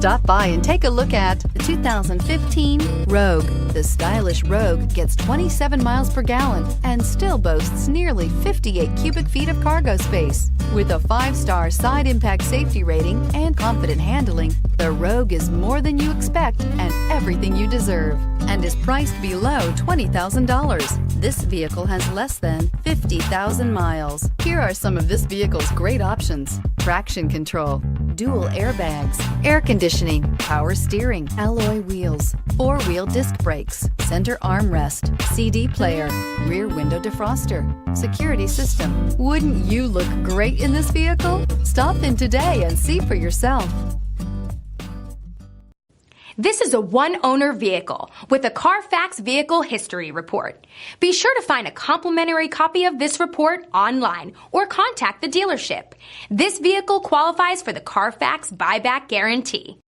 Stop by and take a look at the 2015 Rogue. The stylish Rogue gets 27 miles per gallon and still boasts nearly 58 cubic feet of cargo space. With a 5-star side impact safety rating and confident handling, the Rogue is more than you expect and everything you deserve, and is priced below $20,000. This vehicle has less than 50,000 miles. Here are some of this vehicle's great options: traction control, dual airbags, air conditioning, power steering, alloy wheels, 4-wheel disc brakes, center armrest, CD player, rear window defroster, security system. Wouldn't you look great in this vehicle? Stop in today and see for yourself. This is a one-owner vehicle with a CARFAX Vehicle History Report. Be sure to find a complimentary copy of this report online or contact the dealership. This vehicle qualifies for the CARFAX Buyback Guarantee.